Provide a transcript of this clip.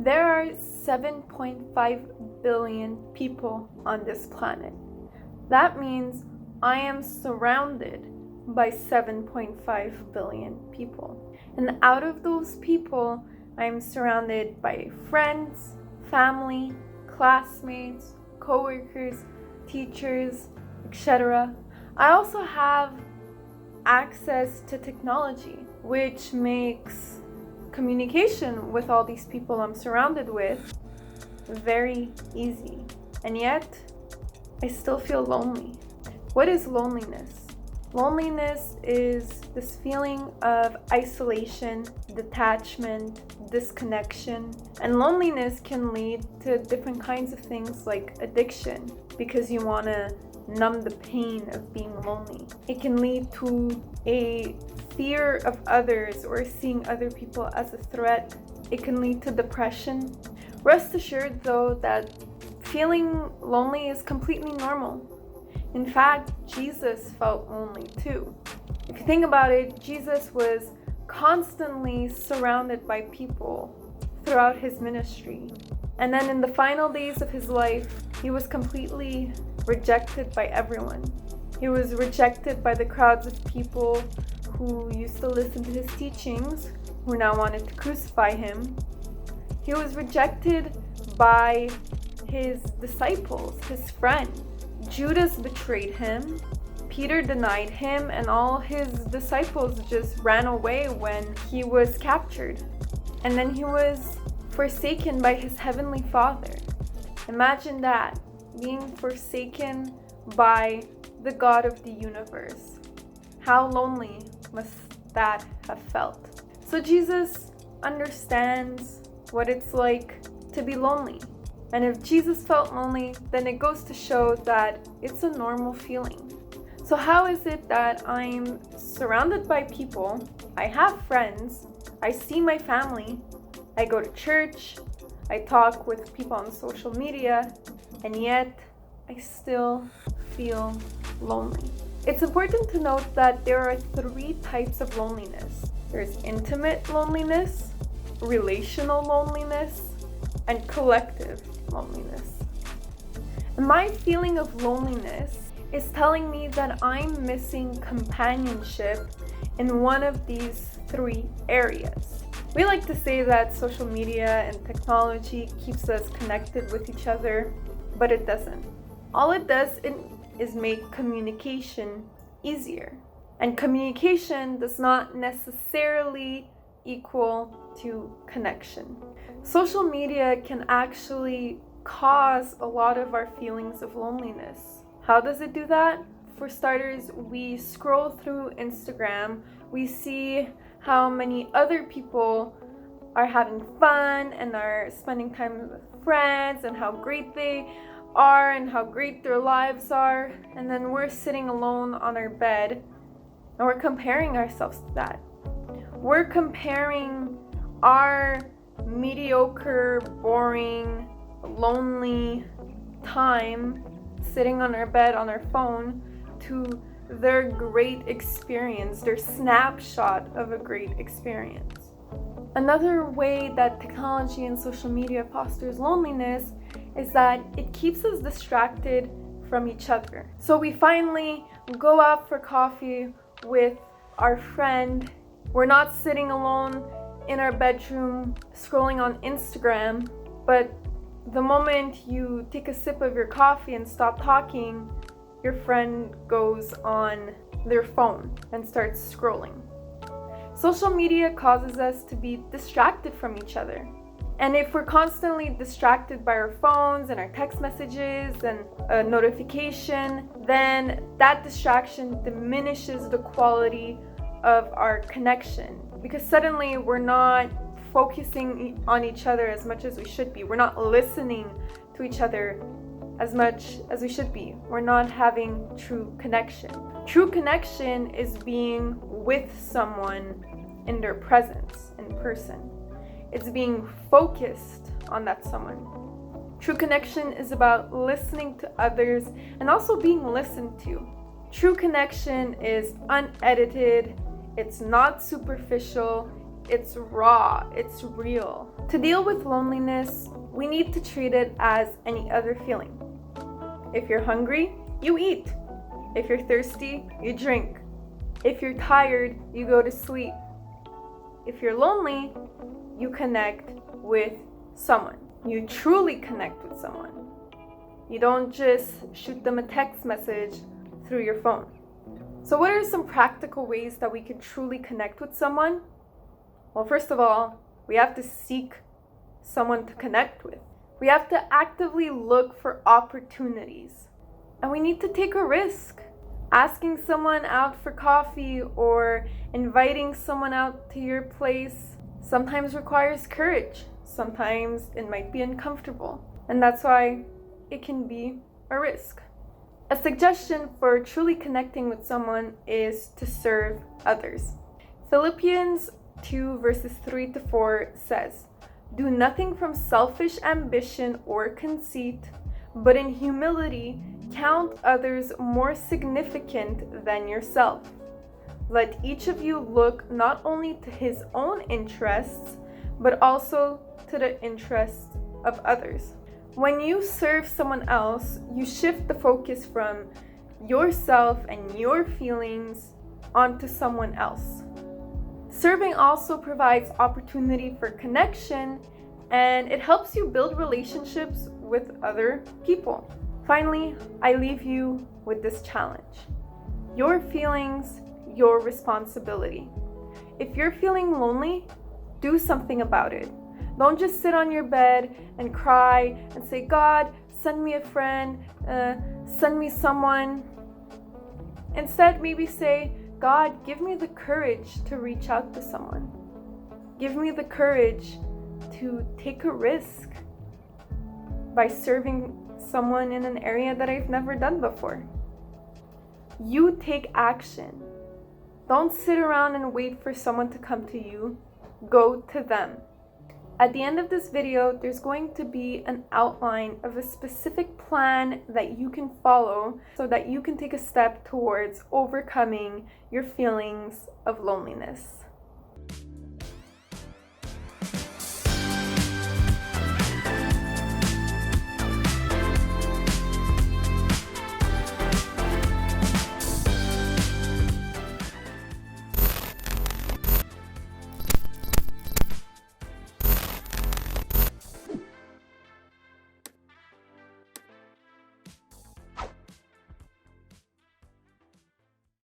There are 7.5 billion people on this planet. That means I am surrounded by 7.5 billion people. And out of those people, I am surrounded by friends, family, classmates, coworkers, teachers, etc. I also have access to technology, which makes communication with all these people I'm surrounded with very easy. And yet, I still feel lonely. What is loneliness? Loneliness is this feeling of isolation, detachment, disconnection. And loneliness can lead to different kinds of things like addiction, because you want to numb the pain of being lonely. It can lead to a fear of others or seeing other people as a threat. It can lead to depression. Rest assured, though, that feeling lonely is completely normal. In fact, Jesus felt lonely too. If you think about it, Jesus was constantly surrounded by people throughout his ministry. And then in the final days of his life, he was completely rejected by everyone. He was rejected by the crowds of people who used to listen to his teachings, who now wanted to crucify him. He was rejected by his disciples, his friends. Judas betrayed him, Peter denied him, and all his disciples just ran away when he was captured. And then he was forsaken by his heavenly Father. Imagine that, being forsaken by the God of the universe. How lonely must that have felt? So Jesus understands what it's like to be lonely. And if Jesus felt lonely, then it goes to show that it's a normal feeling. So how is it that I'm surrounded by people, I have friends, I see my family, I go to church, I talk with people on social media, and yet I still feel lonely? It's important to note that there are 3 types of loneliness. There's intimate loneliness, relational loneliness, and collective loneliness. And my feeling of loneliness is telling me that I'm missing companionship in one of these 3 areas. We like to say that social media and technology keeps us connected with each other, but it doesn't. All it does is make communication easier. And communication does not necessarily equal to connection. Social media can actually cause a lot of our feelings of loneliness. How does it do that? For starters, we scroll through Instagram, we see how many other people are having fun and are spending time with friends and how great they are and how great their lives are, and then we're sitting alone on our bed and we're comparing ourselves to that. We're comparing our mediocre, boring, lonely time sitting on our bed on our phone to their great experience, their snapshot of a great experience. Another way that technology and social media fosters loneliness is that it keeps us distracted from each other. So we finally go out for coffee with our friend. We're not sitting alone in our bedroom scrolling on Instagram, but the moment you take a sip of your coffee and stop talking, your friend goes on their phone and starts scrolling. Social media causes us to be distracted from each other. And if we're constantly distracted by our phones and our text messages and a notification, then that distraction diminishes the quality of our connection, because suddenly we're not focusing on each other as much as we should be. We're not listening to each other as much as we should be. We're not having true connection. True connection is being with someone in their presence, in person. It's being focused on that someone. True connection is about listening to others and also being listened to. True connection is unedited, it's not superficial, It's raw, it's real. To deal with loneliness, we need to treat it as any other feeling. If you're hungry, you eat. If you're thirsty, you drink. If you're tired, you go to sleep. If you're lonely, you connect with someone. You truly connect with someone. You don't just shoot them a text message through your phone. So what are some practical ways that we can truly connect with someone? Well, first of all, we have to seek someone to connect with. We have to actively look for opportunities. And we need to take a risk. Asking someone out for coffee or inviting someone out to your place sometimes requires courage. Sometimes it might be uncomfortable. And that's why it can be a risk. A suggestion for truly connecting with someone is to serve others. Philippians 2 verses 3-4 says, "Do nothing from selfish ambition or conceit, but in humility count others more significant than yourself. Let each of you look not only to his own interests, but also to the interests of others." When you serve someone else, you shift the focus from yourself and your feelings onto someone else. Serving also provides opportunity for connection, and it helps you build relationships with other people. Finally, I leave you with this challenge. Your feelings, your responsibility. If you're feeling lonely, do something about it. Don't just sit on your bed and cry and say, "God, send me a friend, send me someone." Instead, maybe say, "God, give me the courage to reach out to someone. Give me the courage to take a risk by serving someone in an area that I've never done before." You take action. Don't sit around and wait for someone to come to you. Go to them. At the end of this video, there's going to be an outline of a specific plan that you can follow so that you can take a step towards overcoming your feelings of loneliness.